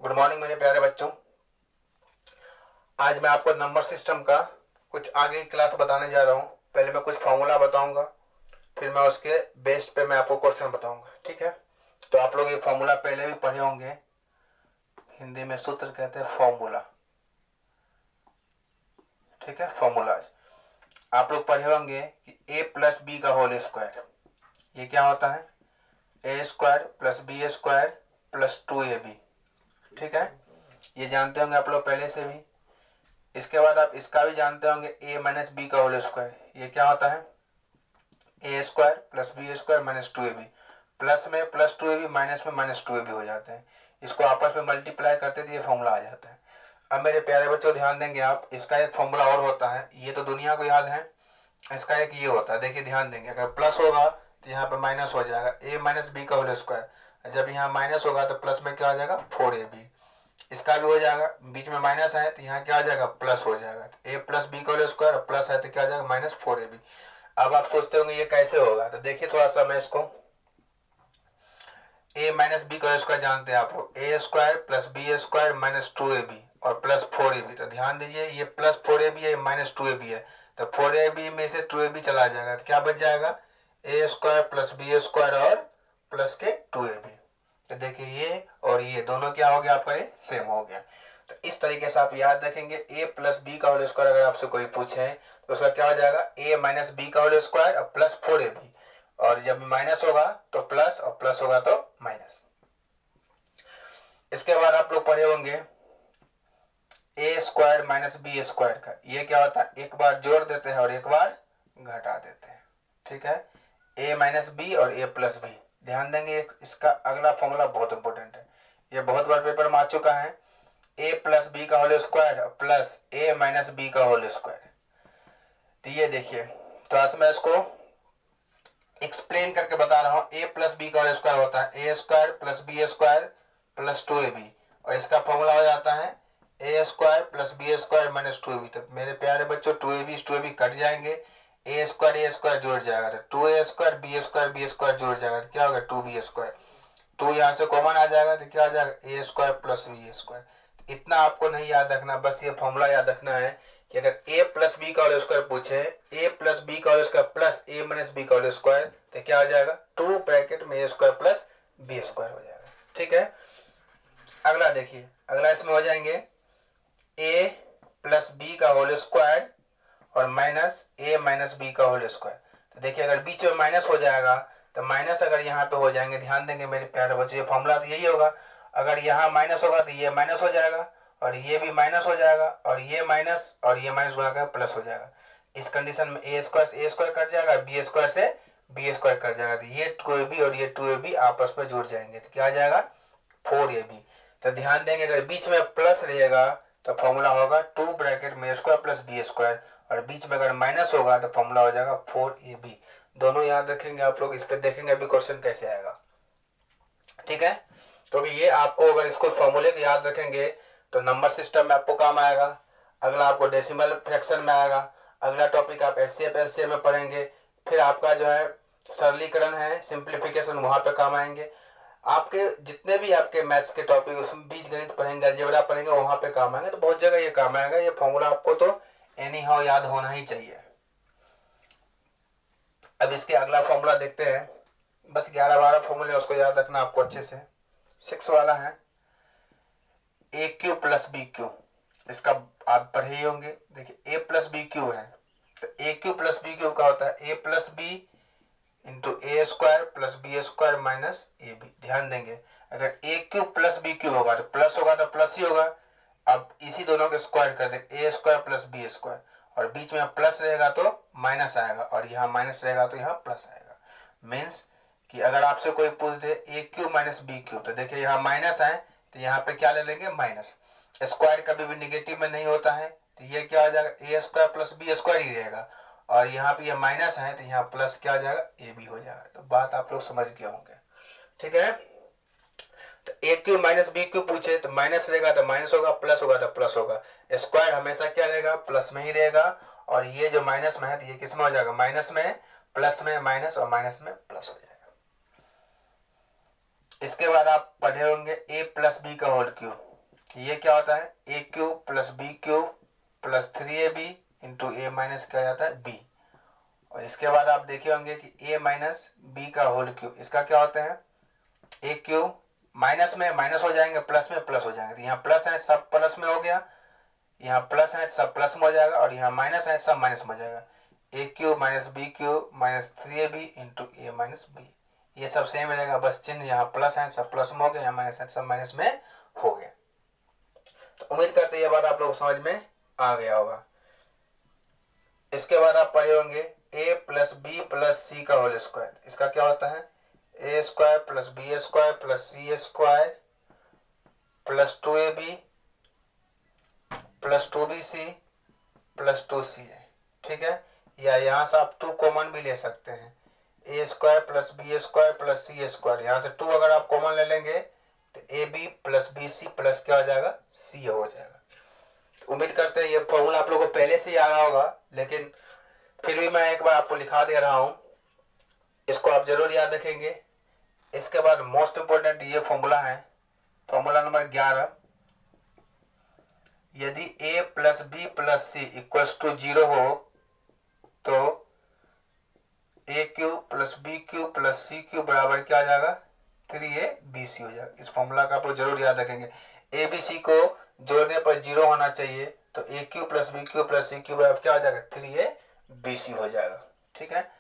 Good morning मेरे प्यारे बच्चों। आज मैं आपको नंबर सिस्टम का कुछ आगे की क्लास बताने जा रहा हूँ। पहले मैं कुछ फॉर्मूला बताऊंगा, फिर मैं उसके बेस पे मैं आपको क्वेश्चन बताऊंगा। ठीक है, तो आप लोग ये फॉर्मूला पहले भी पढ़े होंगे। हिंदी में सूत्र कहते हैं फॉर्मूला। ठीक है, फॉर्मूलाज आप लोग पढ़े होंगे कि a प्लस बी का होल स्क्वायर, ये क्या होता है? A square plus B square plus 2ab। ठीक है, ये जानते होंगे आप लोग पहले से भी। इसके बाद आप इसका भी जानते होंगे a माइनस बी का होल स्क्वायर, ये क्या होता है? A square plus B square minus 2ab। Plus में प्लस 2ab, माइनस में माइनस 2ab हो जाते हैं। इसको आपस में मल्टीप्लाई करते तो ये फॉर्मूला आ जाता है। अब मेरे प्यारे बच्चों ध्यान देंगे आप, इसका एक फॉर्मूला और होता है, ये तो दुनिया को याद है। इसका एक ये होता है, देखिए ध्यान देंगे, अगर प्लस होगा तो यहाँ पे माइनस हो जाएगा a माइनस बी का होल स्क्वायर। जब यहाँ माइनस होगा तो प्लस में क्या आ जाएगा? 4ab। इसका भी हो जाएगा, बीच में माइनस है तो यहाँ क्या आ जाएगा? प्लस हो जाएगा। तो a प्लस बी का होल स्क्वायर प्लस है तो क्या आ जाएगा? Minus 4ab। अब आप सोचते होंगे ये कैसे होगा, तो देखिए थोड़ा सा मैं इसको a माइनस बी का होल स्क्वायर जानते हैं आप लोग, A square plus B square minus 2ab और प्लस 4ab। तो ध्यान दीजिए ये प्लस 4ab है, माइनस 2ab है, तो 4ab में से 2ab चला जाएगा तो क्या बच जाएगा? ए स्क्वायर प्लस बी स्क्वायर और प्लस के 2ab। तो देखिए ये और ये दोनों क्या हो गया आपका? ये सेम हो गया। तो इस तरीके से आप याद रखेंगे, a प्लस बी का होल स्क्वायर अगर आपसे कोई पूछे तो उसका क्या हो जाएगा? a माइनस बी का होल स्क्वायर और प्लस 4ab, और जब माइनस होगा तो प्लस और प्लस होगा तो माइनस। इसके बाद आप लोग पढ़े होंगे ए स्क्वायर माइनस बी स्क्वायर का, ये क्या होता है? एक बार जोड़ देते हैं और एक बार घटा देते हैं। ठीक है, a माइनस बी और a प्लस बी। ध्यान देंगे इसका अगला फॉर्मूला बहुत इंपॉर्टेंट है, ये बहुत बार पेपर में आ चुका है। a प्लस बी का whole square plus a minus B का होल स्क्वायर। तो ये देखिए थोड़ा सा मैं इसको एक्सप्लेन करके बता रहा हूँ। a प्लस बी का होल स्क्वायर होता है A square plus B square plus 2ab, और इसका फॉर्मूला हो जाता है A square plus B square minus 2ab। तो मेरे प्यारे बच्चों 2ab कट जाएंगे, ए स्क्वायर जोड़ जाएगा तो 2a स्क्वायर बी स्क्वायर जोड़ जाएगा तो क्या होगा? 2b square. 2 यहाँ से कॉमन आ जाएगा तो क्या आ जाएगा? ए स्क्वायर प्लस बी स्क्वायर। इतना आपको नहीं याद रखना, बस ये फॉर्मूला याद रखना है कि अगर a प्लस बी का होल स्क्वायर पूछे, a प्लस बी का whole square plus a minus B का होल स्क्वायर, तो क्या आ जाएगा? 2 ब्रैकेट में a square plus B square हो जाएगा। ठीक है, अगला देखिए, अगला इसमें हो जाएंगे a प्लस बी का होल स्क्वायर और माइनस a माइनस बी का होल स्क्वायर। तो देखिए अगर बीच में माइनस हो जाएगा तो माइनस अगर यहाँ पे हो जाएंगे, ध्यान देंगे मेरे प्यारे बच्चे, ये फॉर्मूला तो यही होगा। अगर यहाँ माइनस होगा तो ये माइनस हो जाएगा और ये भी माइनस हो जाएगा और ये माइनस गुणा प्लस हो जाएगा। इस कंडीशन में ए स्क्वायर कट जाएगा, बी स्क्वायर से बी स्क्वायर कट जाएगा, तो ये 2ab और ये 2ab आपस में जुड़ जाएंगे तो क्या आ जाएगा? 4ab। तो ध्यान देंगे अगर बीच में प्लस रहेगा तो फॉर्मूला होगा 2 ब्रैकेट में स्क्वायर प्लस बी स्क्वायर, और बीच में अगर माइनस होगा तो फॉर्मूला हो जाएगा 4ab। दोनों याद रखेंगे आप लोग, इस पे देखेंगे अभी क्वेश्चन कैसे आएगा। ठीक है, तो ये आपको अगर इसको फॉर्मूले को याद रखेंगे तो नंबर सिस्टम में आपको काम आएगा। अगला आपको डेसिमल फ्रैक्शन में आएगा। अगला टॉपिक आप एचसीएफ में पढ़ेंगे। फिर आपका जो है सरलीकरण है, सिंप्लीफिकेशन, वहां पे काम आएंगे। आपके जितने भी आपके मैथ्स के टॉपिक उसमें बीज गणित पढ़ेंगे, अलजेब्रा पढ़ेंगे, वहां पे काम आएंगे। तो बहुत जगह ये काम आएगा। ये फॉर्मूला आपको तो एनी हाउ याद होना ही चाहिए। अब इसके अगला फॉर्मूला देखते हैं, बस 11-12 फॉर्मूले उसको याद रखना आपको अच्छे से। 6 वाला है ए क्यू प्लस बी क्यू, इसका आप पढ़े ही होंगे। देखिए ए प्लस बी क्यू है तो A cube plus B cube का होता है A plus B into A square plus B square minus A B. ध्यान देंगे अगर A cube plus B cube होगा तो प्लस होगा तो प्लस ही होगा। अब इसी दोनों के स्क्वायर कर दें, ए स्क्वायर प्लस बी स्क्वायर, और बीच में प्लस रहेगा तो माइनस आएगा और यहाँ माइनस रहेगा तो यहाँ प्लस आएगा। मीन्स कि अगर आपसे कोई पूछ दे ए क्यू माइनस बी क्यू, तो देखिए यहाँ माइनस है तो यहाँ पे क्या ले लेंगे? माइनस। स्क्वायर कभी भी निगेटिव में नहीं होता है, तो ये क्या हो जाएगा? ए स्क्वायर प्लस बी स्क्वायर ही रहेगा, और यहाँ पे ये माइनस है तो यहाँ प्लस क्या आ जाएगा? ए बी हो जाएगा। तो बात आप लोग समझ गए होंगे। ठीक है, तो A Q minus B Q पूछे तो माइनस रहेगा तो माइनस होगा, प्लस होगा तो प्लस होगा। स्क्वायर हमेशा क्या रहेगा? प्लस में ही रहेगा, और ये जो माइनस में है तो ये किस में हो जाएगा? माइनस में, प्लस में माइनस और माइनस में प्लस हो जाएगा। इसके बाद आप पढ़े होंगे ए प्लस बी का होल क्यूब। ये क्या होता है A cube plus B cube plus 3ab into A minus क्या जाता है बी। और इसके बाद आप देखे होंगे कि ए माइनस बी का होल क्यूब, इसका क्या होता है ए क्यूब, माइनस में माइनस हो जाएंगे, प्लस में प्लस हो जाएंगे। तो यहाँ प्लस है सब प्लस में हो गया, यहाँ प्लस है सब प्लस में हो जाएगा, और यहाँ माइनस है सब माइनस में हो जाएगा। A cube minus B cube minus 3ab into A minus B, ये सब सेम रहेगा, बस चिन्ह यहाँ प्लस है सब प्लस में हो गया, यहाँ माइनस है सब माइनस में हो गया। तो उम्मीद करते ये बात आप लोग समझ में आ गया होगा। इसके बाद आप पढ़े होंगे a plus B plus C का होल स्क्वायर, इसका क्या होता है A square plus B square plus C square plus 2ab plus 2bc plus 2ca, ठीक है। या यहाँ से आप 2 कॉमन भी ले सकते हैं, A square plus B square plus C square, यहाँ से 2 अगर आप कॉमन ले लेंगे तो A B plus B C plus क्या हो जाएगा सी हो जाएगा। उम्मीद करते हैं ये फॉर्मूला आप लोगों को पहले से ही आ रहा होगा, लेकिन फिर भी मैं एक बार आपको लिखा दे रहा हूं, इसको आप जरूर याद रखेंगे। इसके बाद मोस्ट इंपोर्टेंट ये फॉर्मूला है, फॉर्मूला नंबर 11, यदि a plus B plus C equal to 0 हो तो A cube plus B cube plus C cube बराबर क्या आ जाएगा 3abc हो जाएगा। इस फॉर्मूला का आप लोग जरूर याद रखेंगे। ए बी सी को जोड़ने पर 0 होना चाहिए, तो A cube plus B cube plus C cube बराबर क्या हो जाएगा 3abc हो जाएगा, ठीक है।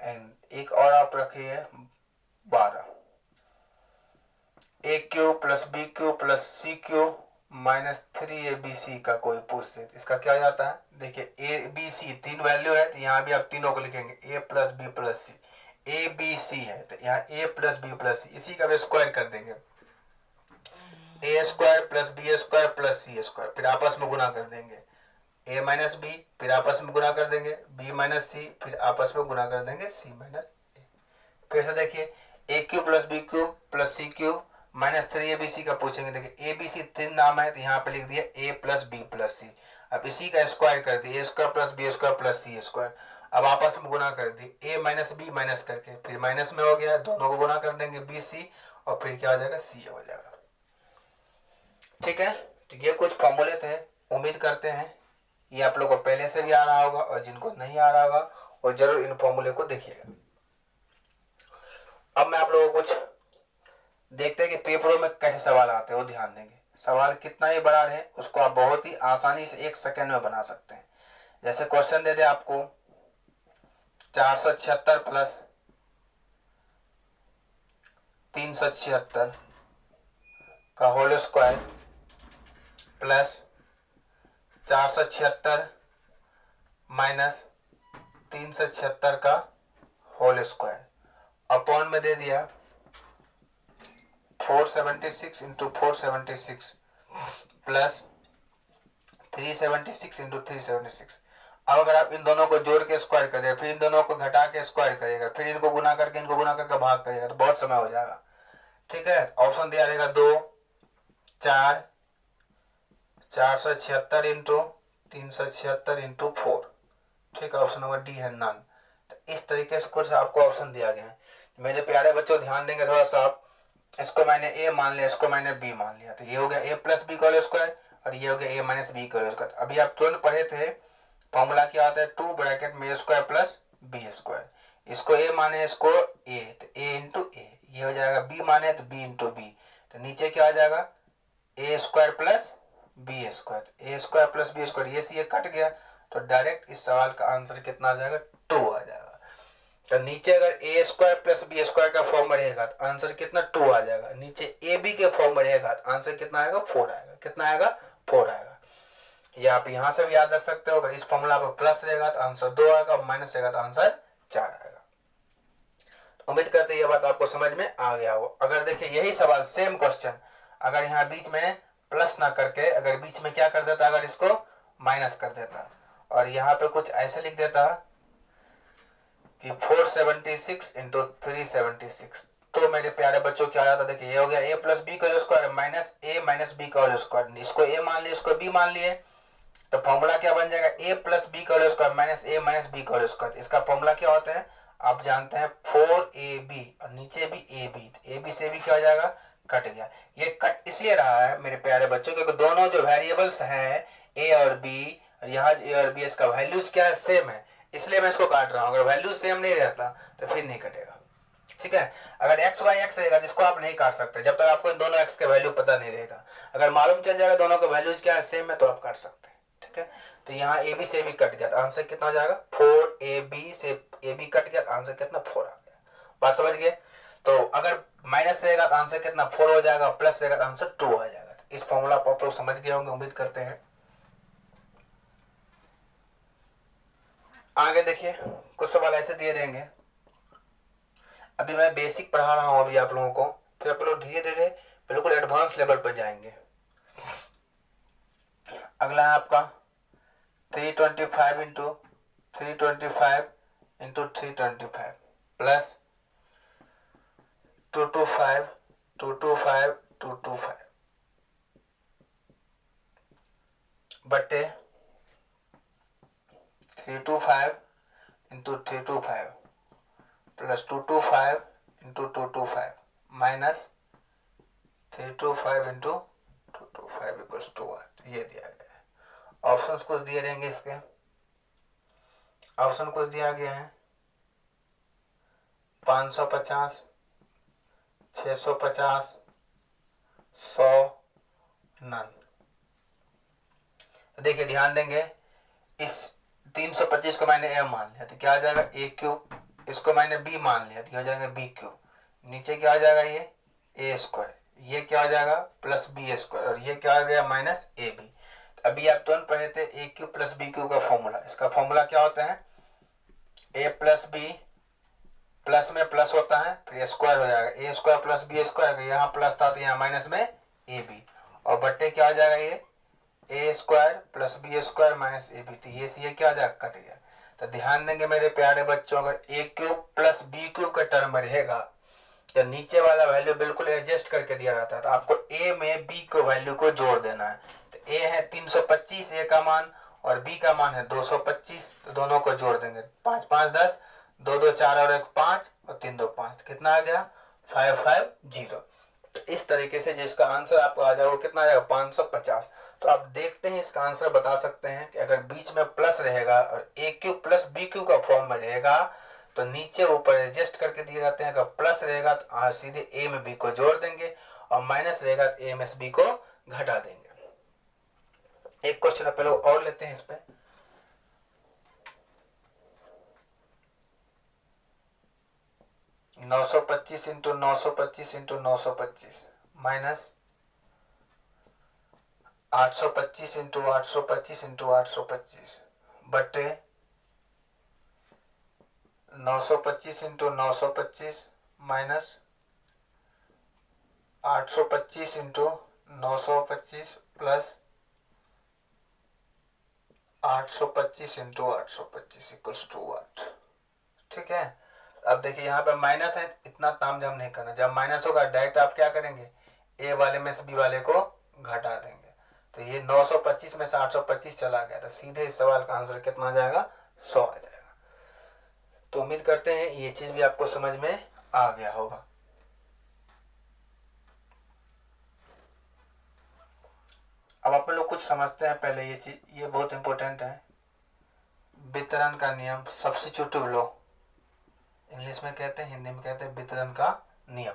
एंड एक और आप रखिए 12, A cube plus B cube plus C cube minus 3abc का कोई पूछ दे, इसका क्या जाता है, देखिए ए बी सी 3 वैल्यू है, तो यहाँ भी आप तीनों को लिखेंगे A plus B plus C, A B C है तो यहाँ A plus B plus C, इसी का भी स्क्वायर कर देंगे, A square plus B square plus C square, फिर आपस में गुना कर देंगे, ए माइनस बी फिर आपस में गुना कर देंगे, बी माइनस सी फिर आपस में गुना कर देंगे, सी माइनस ए। फिर से देखिए A cube plus B cube plus C cube minus 3abc का पूछेंगे, देखिए ए बी सी 3 नाम है तो यहाँ पे लिख दिया A plus B plus C, अब इसी का स्क्वायर कर दिए A square plus B square plus C square, अब आपस में गुना कर दिए ए माइनस बी माइनस करके फिर माइनस में हो गया, दोनों को गुना कर देंगे बी सी और फिर क्या हो जाएगा सी हो जाएगा, ठीक है। तो ये कुछ फॉर्मूले थे, उम्मीद करते हैं ये आप लोग को पहले से भी आ रहा होगा, और जिनको नहीं आ रहा होगा वो जरूर इन फॉर्मूले को देखिएगा। अब मैं आप लोगों को कुछ देखते हैं कि पेपरों में कैसे सवाल आते हैं, वो ध्यान देंगे। सवाल कितना ही बड़ा रहे उसको आप बहुत ही आसानी से 1 सेकंड में बना सकते हैं। जैसे क्वेश्चन दे दे आपको 476 प्लस 376 का होल स्क्वायर प्लस 476 माइनस 376 का होल स्क्वायर अपॉन में दे दिया 476 इंटू 476 प्लस 376 इंटू 376। अब अगर आप इन दोनों को जोड़ के स्क्वायर करें, फिर इन दोनों को घटा के स्क्वायर करिएगा, फिर इनको गुना करके भाग करिएगा, तो बहुत समय हो जाएगा, ठीक है। ऑप्शन दिया रहेगा 2 4 476 इंटू 376 इंटू 4, ठीक है। ऑप्शन नंबर डी है नन। तो इस तरीके से कुछ आपको ऑप्शन दिया गया है। मेरे प्यारे बच्चों ध्यान देंगे थोड़ा सा आप, इसको मैंने ए मान लिया, इसको मैंने बी मान लिया, तो ये हो गया ए प्लस बी का होल स्क्वायर और ये हो गया ए माइनस बी का होल स्क्वायर। अभी आप तुरंत पढ़े थे फॉर्मूला क्या होता है 2 ब्रैकेट में ए स्क्वायर प्लस बी स्क्वायर, इसको ए माने इसको ए तो ए इंटू ए, ये हो जाएगा बी माने तो बी इंटू बी, तो नीचे क्या आ जाएगा ए स्क्वायर प्लस बी स्क्वायर, ए स्क्वायर प्लस बी स्क्वायर, ये से ये कट गया, तो डायरेक्ट इस सवाल का आंसर कितना आ जाएगा 2 आ जाएगा। तो नीचे अगर ए स्क्वायर प्लस बी स्क्वायर का फॉर्म रहेगा तो आंसर कितना 2 आ जाएगा, नीचे ए बी के फॉर्म रहेगा तो आंसर कितना आएगा 4 आएगा, कितना आएगा 4 आएगा। ये आप यहाँ से भी याद रख सकते हो, अगर इस फॉर्मूला पर प्लस रहेगा तो आंसर 2 आएगा, माइनस रहेगा तो आंसर 4 आएगा। तो उम्मीद करते हैं ये बात आपको समझ में आ गया हो। अगर देखिए यही सवाल सेम क्वेश्चन अगर यहाँ बीच में प्लस ना करके अगर बीच में क्या कर देता, अगर इसको माइनस कर देता और यहाँ पे कुछ ऐसे लिख देता कि 476 इंटू 376, तो मेरे प्यारे बच्चों क्या आता, देखिए ये हो गया ए प्लस बी का होल स्क्वायर माइनस ए माइनस बी का होल स्क्वायर, इसको ए मान लिए इसको बी मान लिए, तो फॉर्मूला क्या बन जाएगा ए प्लस बी का होल स्क्वायर माइनस ए माइनस बी का होल स्क्वायर। इसका फॉर्मूला क्या होता है आप जानते हैं 4ab और नीचे भी ab, ए बी से भी क्या हो जाएगा कट गया। ये कट इसलिए रहा है मेरे प्यारे बच्चों क्योंकि दोनों जो वेरिएबल्स हैं ए और बी, यहाँ ए और बी इसका वैल्यूज क्या है, सेम है, इसलिए मैं इसको काट रहा हूँ। अगर वैल्यूज सेम नहीं रहता तो फिर नहीं कटेगा। ठीक है, अगर एक्स बाई एक्स रहेगा जिसको आप नहीं काट सकते जब तक आपको इन दोनों एक्स के वैल्यू पता नहीं रहेगा। अगर मालूम चल जाएगा दोनों के वैल्यूज क्या है, सेम है, तो आप काट सकते हैं। ठीक है, तो यहाँ ए बी से भी कट गया, आंसर कितना हो जाएगा 4, ए बी से ए बी कट गया, आंसर कितना 4 आ गया। बात समझ गए? तो अगर माइनस रहेगा तो आंसर कितना 4 हो जाएगा, प्लस रहेगा तो आंसर 2 आ जाएगा। इस फॉर्मूला को आप लोग समझ गए होंगे, उम्मीद करते हैं। आगे देखिए, कुछ सवाल ऐसे दिए रहेंगे। अभी मैं बेसिक पढ़ा रहा हूँ अभी आप लोगों को, फिर आप लोग धीरे धीरे बिल्कुल एडवांस लेवल पर जाएंगे। अगला है आपका 325 इंटू 325 इंटू 325 प्लस 225 225 225 बटे 325 into 325 plus 225 into 225 minus 325 into 225 equals 2। ये दिया गया है। ऑप्शंस कुछ दिए रहेंगे इसके। ऑप्शन कुछ दिया गया है 550, 650, 100, नन। देखिए ध्यान देंगे, इस 325 को मैंने ए मान लिया तो क्या आ जाएगा ए क्यूब, इसको मैंने बी मान लिया तो हो जाएगा बी क्यूब, नीचे क्या आ जाएगा ये ए स्क्वायर, ये क्या आ जाएगा प्लस बी स्क्वायर, और ये क्या आ गया माइनस ए बी। अभी आप तुरंत पढ़े थे ए क्यूब प्लस बी क्यूब का फॉर्मूला। इसका फॉर्मूला क्या होता है, ए प्लस बी, प्लस में प्लस होता है फिर स्क्वायर हो जाएगा, ए स्क्वायर प्लस बी स्क्वायर, यहाँ प्लस था तो यहाँ माइनस में ए बी, और बट्टे क्या आ जाएगा ये A square plus B square minus A B, तो ये से ये क्या आ जाएगा कट गया। तो ध्यान देंगे मेरे प्यारे बच्चों, अगर ए क्यूब प्लस बी क्यूब का टर्म में रहेगा तो नीचे वाला वैल्यू बिल्कुल एडजस्ट करके दिया रहता है, तो आपको ए में बी को वैल्यू को जोड़ देना है। तो ए है 325 ए का मान और बी का मान है 225, तो दोनों को जोड़ देंगे, 5 5 10, 2 2 4 और 1 5 और 3 2 5, कितना आ गया 550। तो इस तरीके से जिसका आंसर आपको आ जाएगा वो कितना आ जाएगा 550। तो आप देखते हैं इसका आंसर बता सकते हैं कि अगर बीच में प्लस रहेगा और ए क्यूब प्लस बी क्यूब का फॉर्म में रहेगा तो नीचे ऊपर एडजस्ट करके दिए जाते हैं। अगर प्लस रहेगा तो सीधे ए में बी को जोड़ देंगे और माइनस रहेगा तो ए में बी को घटा देंगे। एक क्वेश्चन पहले और लेते हैं इस पे। नौ सौ 25 into 925 into 925 minus 825 into 825 into 825 बटे 925 into 925 minus 825 into 925 plus 825 into 825 equals to 8। ठीक है, अब देखिए यहाँ पे माइनस है, इतना तामझाम नहीं करना। जब माइनस होगा डायरेक्ट आप क्या करेंगे, ए वाले में से बी वाले को घटा देंगे। तो ये 925 में से 825 चला गया, तो सीधे इस सवाल का आंसर कितना आ जाएगा 100 आ जाएगा। तो उम्मीद करते हैं ये चीज भी आपको समझ में आ गया होगा। अब आप लोग कुछ समझते हैं पहले ये चीज, ये बहुत इंपॉर्टेंट है। वितरण का नियम, सब्स्टिट्यूटिव लॉ इंग्लिश में कहते हैं, हिंदी में कहते हैं वितरण का नियम।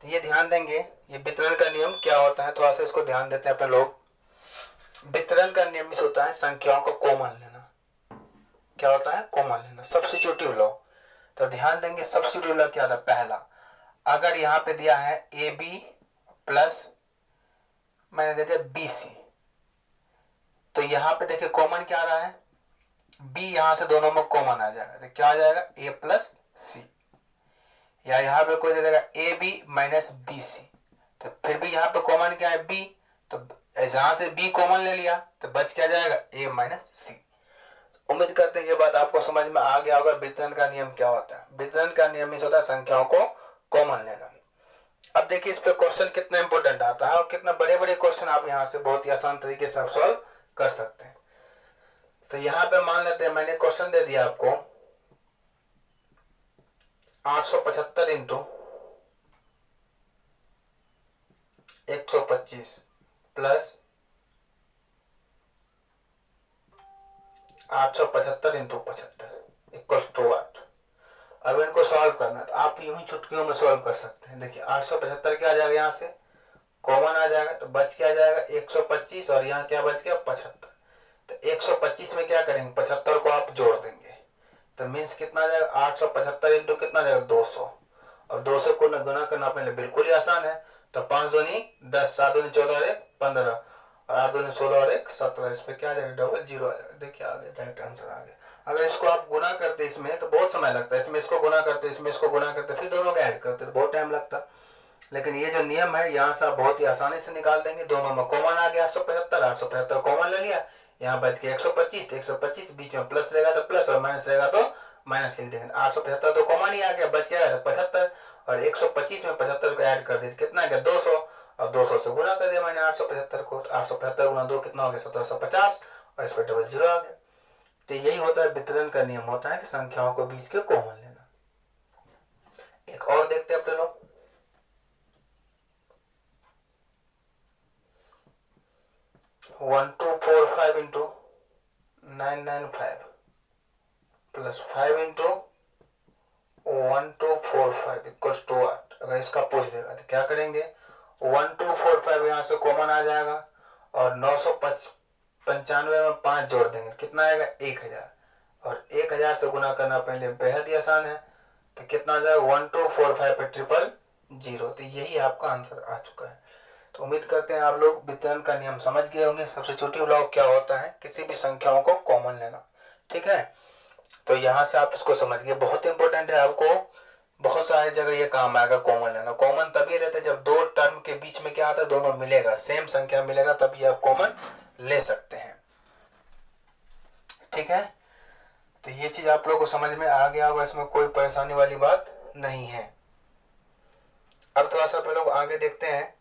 तो ये ध्यान देंगे ये वितरण का नियम क्या होता है, थोड़ा सा इसको ध्यान देते हैं अपने लोग। वितरण का नियम इस होता है संख्याओं को कॉमन लेना। क्या होता है कॉमन लेना, सब्स्टिट्यूटिव लॉ। तो ध्यान देंगे सब्स्टिट्यूटिव लॉ क्या होता है, पहला अगर यहाँ पे दिया है ए बी प्लस मैंने दे दिया बी सी, तो यहाँ पे देखिए कॉमन क्या आ रहा है बी, यहां से दोनों में कॉमन आ जाएगा तो क्या आ जाएगा ए प्लस सी, या यहाँ पे कोई दे देगा A B minus B C, तो फिर भी यहाँ पे कॉमन क्या है बी, तो जहां से बी कॉमन ले लिया तो बच क्या जाएगा ए माइनस सी। उम्मीद करते हैं ये बात आपको समझ में आ गया होगा। वितरण का नियम क्या होता है, वितरण का नियम इस होता है संख्याओं को कॉमन लेना। अब देखिए इस पे क्वेश्चन कितना इंपॉर्टेंट आता है और कितना बड़े बड़े क्वेश्चन आप यहाँ से बहुत ही आसान तरीके से आप सॉल्व कर सकते हैं। तो यहाँ पे मान लेते हैं मैंने क्वेश्चन दे दिया आपको 875 into 125 plus 875 into 75 equal to 8। अब इनको सॉल्व करना है तो आप यूं ही चुटकियों में सॉल्व कर सकते हैं। देखिए 875 क्या आ जाएगा, यहाँ से कॉमन आ जाएगा तो बच क्या जाएगा 125 और यहाँ क्या बच गया 75। तो 125 में क्या करेंगे 75 को आप जोड़ देंगे तो मीन्स कितना आ जाएगा 875 इंटू कितना जाएगा 200। और 200 को गुना करना अपने लिए बिल्कुल ही आसान है। तो 5 दूनी 10, 7 दूनी 14 और 1 15 और 8 दूनी 16 और 1 17। इस पे क्या आ जाएगा डबल जीरो आ जाएगा। देखिए आ गया डायरेक्ट आंसर आ गया। अगर इसको आप गुना करते इसमें तो बहुत समय लगता है, इसमें इसको गुना करते इसमें इसको गुना करते फिर दोनों को ऐड करते तो बहुत टाइम लगता। लेकिन ये जो नियम है यहाँ से आप बहुत ही आसानी से निकाल देंगे। दोनों में कॉमन आ गया 875 कॉमन ले लिया, यहाँ बच गया 125 तो 125 बीच में प्लस रहेगा तो प्लस और माइनस रहेगा तो माइनस लिख देंगे। 875 तो कॉमन ही आ गया, बच गया 75 और 125 में 75 को ऐड कर दिया कितना आ गया 200 और 200 से गुना कर दिया मैंने 875 को। तो 875 गुना 2 कितना हो गया 1750 और इस पर डबल जीरो आ गया। तो यही होता है वितरण का नियम होता है कि संख्याओं को बीच के कॉमन लेना। एक और देखते हैं अपने लोग 1245 into 995 plus 5 into 1245 equals to 8। अगर इसका पूछ देगा तो क्या करेंगे 1245 यहाँ से कॉमन आ जाएगा और 995 में 5 जोड़ देंगे कितना आएगा 1000 और 1000 से गुना करना अपने लिए बेहद ही आसान है। तो कितना आ जाएगा 1245 पे 000। तो यही आपका आंसर आ चुका है। तो उम्मीद करते हैं आप लोग वितरण का नियम समझ गए होंगे। सबसे छोटी ब्लॉक क्या होता है किसी भी संख्याओं को कॉमन लेना, ठीक है। तो यहाँ से आप इसको समझ गए, बहुत इंपॉर्टेंट है, आपको बहुत सारी जगह ये काम आएगा कॉमन लेना। कॉमन तभी लेते हैं जब दो टर्म के बीच में क्या आता है दोनों मिलेगा, सेम संख्या मिलेगा तभी आप कॉमन ले सकते हैं, ठीक है। तो ये चीज आप लोगों को समझ में आ गया होगा, इसमें कोई परेशानी वाली बात नहीं है। अब थोड़ा सा आप लोग आगे देखते हैं।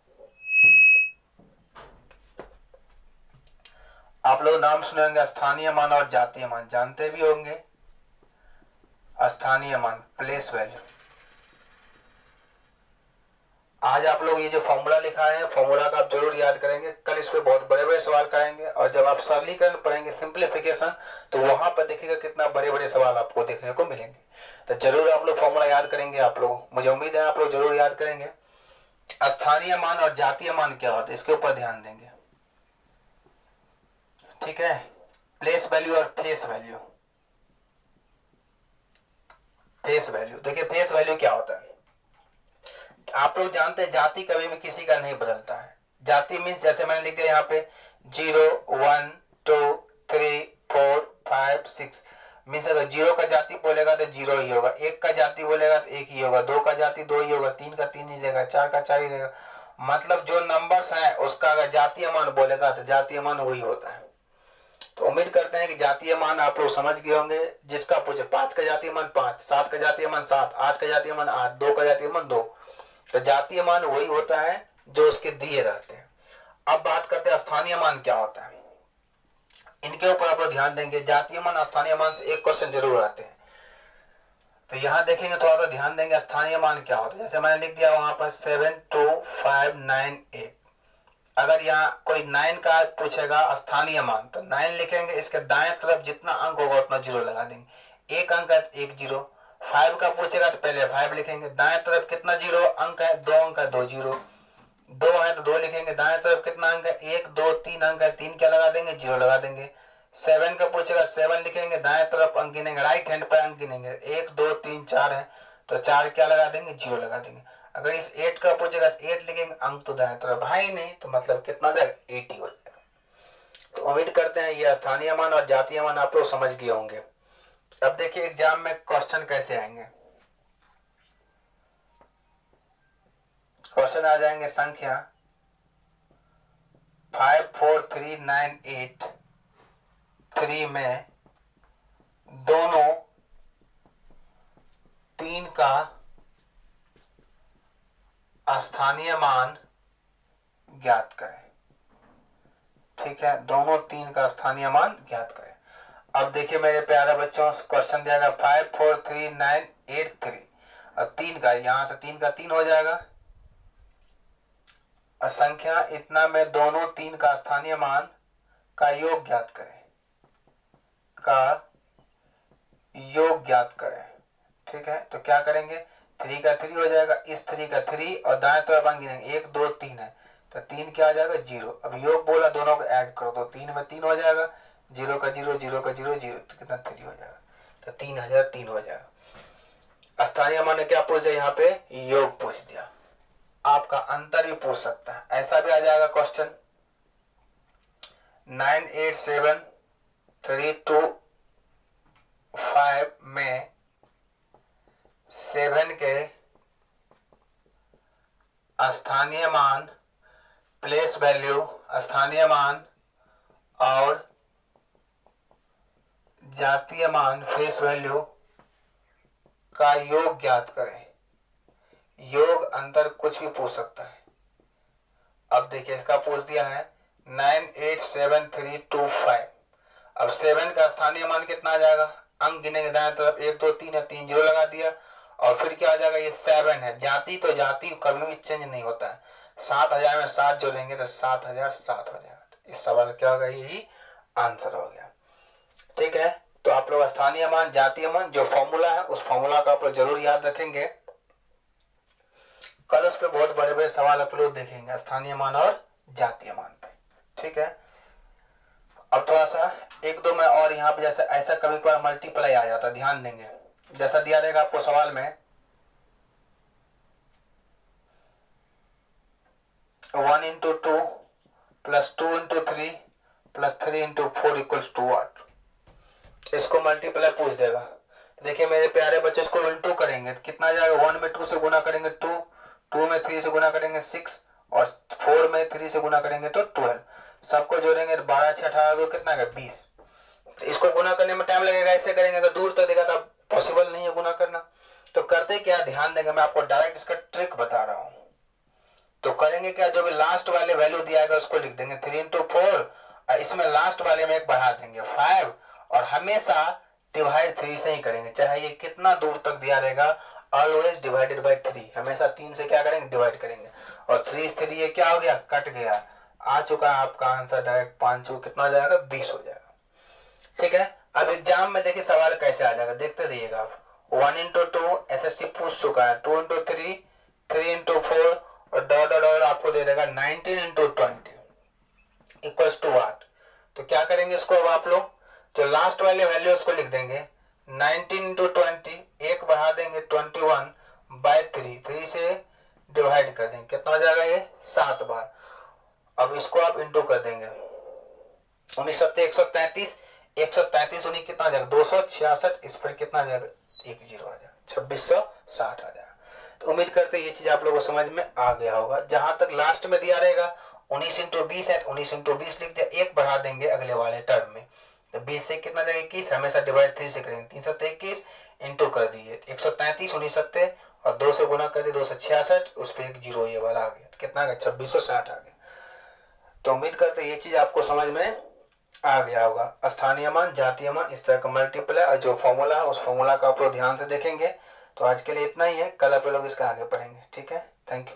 आप लोग नाम सुने होंगे स्थानीय मान और जातीय मान, जानते भी होंगे। स्थानीय मान प्लेस वैल्यू, आज आप लोग ये जो फॉर्मूला लिखा है फॉर्मूला का आप जरूर याद करेंगे। कल इस पे बहुत बड़े बड़े सवाल कराएंगे और जब आप सरलीकरण पढ़ेंगे सिंप्लीफिकेशन तो वहां पर देखिएगा कितना बड़े बड़े सवाल आपको देखने को मिलेंगे। तो जरूर आप लोग फॉर्मूला याद करेंगे। आप लोग, मुझे उम्मीद है आप लोग जरूर याद करेंगे। स्थानीय मान और जातीय मान क्या होता है इसके ऊपर ध्यान देंगे, ठीक है। प्लेस वैल्यू और फेस वैल्यू। फेस वैल्यू देखिए, फेस वैल्यू क्या होता है आप लोग जानते हैं जाति कभी भी किसी का नहीं बदलता है। जाति मीन्स जैसे मैंने लिख दिया यहाँ पे 0 1 2 3 4 5 6 मीन्स अगर 0 का जाति बोलेगा तो 0 ही होगा, 1 का जाति बोलेगा तो 1 ही होगा, 2 का जाति 2 ही होगा, 3 का 3 ही रहेगा, 4 का 4 ही रहेगा। मतलब जो नंबर्स है उसका अगर जातीय मान बोलेगा तो जातीय मान वही होता है। तो उम्मीद करते हैं कि जातीय मान आप लोग समझ गए होंगे। जिसका पूछे 5 का जातीय मान 5, 7 का जातीय मान 7, 8 का जातीय मान 8, 2 का जातीय मान 2। तो जातीय मान वही होता है जो उसके दिए रहते हैं। अब बात करते हैं स्थानीय मान क्या होता है, इनके ऊपर आप लोग ध्यान देंगे। जातीय मान स्थानीय मान से एक क्वेश्चन जरूर आते हैं, तो यहाँ देखेंगे थोड़ा सा ध्यान देंगे स्थानीय मान क्या होता है। जैसे मैंने लिख दिया वहां पर 72598। अगर यहाँ कोई 9 का पूछेगा स्थानीय मान तो 9 लिखेंगे, इसके दाएं तरफ जितना अंक होगा उतना 0 लगा देंगे। 1 अंक है तो 1 0। 5 का पूछेगा तो पहले 5 लिखेंगे, दाएं तरफ कितना 0 अंक है 2 अंक है 2 0। 2 है तो 2 लिखेंगे, दाएं तरफ कितना अंक है 1 2 3 अंक है 3 क्या लगा देंगे 0 लगा देंगे। 7 का पूछेगा 7 लिखेंगे, दाएं तरफ अंक गिनेंगे, राइट हैंड पर अंक गिनेंगे, 1 2 3 4 है तो 4 क्या लगा देंगे 0 लगा देंगे। अगर इस 8 का पूछेगा 8 लिखेंगे, अंक तो दाएं तरफ है ही नहीं तो मतलब कितना जाएगा 80 हो जाएगा। तो उम्मीद करते हैं ये स्थानीय मान और जातीय मान आप लोग समझ गए होंगे। अब देखिए एग्जाम में क्वेश्चन कैसे आएंगे। क्वेश्चन आ जाएंगे संख्या 54398 3 में दोनों 3 का स्थानीय मान ज्ञात करें, ठीक है। दोनों 3 का स्थानीय मान ज्ञात करें। अब देखिए मेरे प्यारे बच्चों क्वेश्चन दिया 54398 3 और 3 का, यहां से 3 का 3 हो जाएगा संख्या इतना में दोनों तीन का स्थानीय मान का योग ज्ञात करें, ठीक है। तो क्या करेंगे, 3 का 3 हो जाएगा, इस 3 का 3 और दाएं तरफ अपन गिनेंगे 1 2 3 है, तो 3 क्या आ जाएगा 0। अब योग बोला दोनों को ऐड करो तो 3 में 3 हो जाएगा, 0 का 0 0 का 0 0, तो कितना 3 हो जाएगा, तो 3003 हो जाएगा। स्थानीय मान ने क्या पूछ दिया, यहाँ पे योग पूछ दिया। आपका अंतर भी पूछ सकता है, ऐसा भी आ जाएगा क्वेश्चन 98732 में 7 के स्थानीय मान, प्लेस वैल्यू स्थानीय मान और जातीय मान फेस वैल्यू का योग ज्ञात करें। योग अंतर कुछ भी पूछ सकता है। अब देखिए इसका पूछ दिया है 98732 अब 7 का स्थानीय मान कितना आ जाएगा, अंक गिनेंगे दाएं तरफ 1 2 3 है, 3 0 लगा दिया और फिर क्या आ जाएगा, ये 7 है, जाति तो जाति कभी भी चेंज नहीं होता है। 7000 में 7 जोड़ेंगे तो 7007 हो जाएगा। तो इस सवाल क्या होगा, यही आंसर हो गया। ठीक है, तो आप लोग स्थानीय मान जातीय मान जो फॉर्मूला है उस फॉर्मूला का आप लोग जरूर याद रखेंगे। कल उस पर बहुत बड़े बड़े सवाल आप लोग देखेंगे स्थानीय मान और जातीय मान पे। ठीक है, अब थोड़ा सा एक दो में और यहाँ पे जैसे ऐसा कभी कभार मल्टीप्लाई आ जाता है, ध्यान देंगे। जैसा दिया रहेगा आपको सवाल में 1 into 2 plus 2 into 3 plus 3 into 4 equals to what, इसको मल्टीप्लाई पूछ देगा। देखिए मेरे प्यारे बच्चे, इसको इंटू करेंगे तो कितना जाएगा, 1 में 2 से गुना करेंगे 2, 2 में 3 से गुना करेंगे 6 और 4 में 3 से गुना करेंगे तो 12। सबको जोड़ेंगे 12 6 18 कितना है 20। तो इसको गुना करने में टाइम लगेगा, ऐसे करेंगे अगर दूर तक देगा तो पॉसिबल नहीं है गुना करना। तो करते क्या, ध्यान देंगे, मैं आपको डायरेक्ट इसका ट्रिक बता रहा हूँ। तो करेंगे क्या, जो भी लास्ट वाले वैल्यू दिया है उसको लिख देंगे 3 into 4 और इसमें लास्ट वाले में एक बढ़ा देंगे 5 और हमेशा डिवाइड 3 से ही करेंगे, चाहे ये कितना दूर तक दिया रहेगा, ऑलवेज डिवाइडेड बाय 3, हमेशा 3 से क्या करेंगे डिवाइड करेंगे। और 3 ये क्या हो गया, कट गया, आ चुका है आपका आंसर डायरेक्ट 5 कितना हो जाएगा 20 हो जाएगा। ठीक है, अब एग्जाम में देखिए सवाल कैसे आ जाएगा, देखते रहिएगा आप। 1 into 2 एसएससी पूछ चुका है, 2 into 3 3 into 4 और डॉट डॉट आपको दे देगा 19 into 20 इक्वल्स टू व्हाट। तो क्या करेंगे इसको, अब आप लोग जो लास्ट वाले वैल्यू उसको लिख देंगे 19 into 20, एक बढ़ा देंगे 21 बाय 3 से डिवाइड कर देंगे, कितना हो जाएगा ये 7 बार। अब इसको आप इंटू कर देंगे 19 133 133 उन्हीं कितना आ जाएगा 266, इस पर कितना आ जाएगा 1 0 आ जाएगा 2660 आ जाएगा। तो उम्मीद करते हैं ये चीज आप लोगों को समझ में आ गया होगा। जहां तक लास्ट में दिया रहेगा 19 into 20 है, 19 into 20 लिख दिया, एक बढ़ा देंगे अगले वाले टर्म में, तो 20 से कितना जाएगा 21, हमेशा डिवाइड 3 से करेंगे, 3 7 21 इंटू कर दिए 133 19 7 और 2 से गुना कर दिए 266, उस पर 1 0 ये वाला आ गया, तो कितना आ गया 2660 आ गया। तो उम्मीद करते हैं ये चीज आपको समझ में आ गया होगा। स्थानीय मान जातीय मान इस तरह का मल्टीप्लाई और जो फॉर्मूला है उस फॉर्मूला का आप लोग ध्यान से देखेंगे। तो आज के लिए इतना ही है, कल आप लोग इसका आगे पढ़ेंगे। ठीक है, थैंक यू।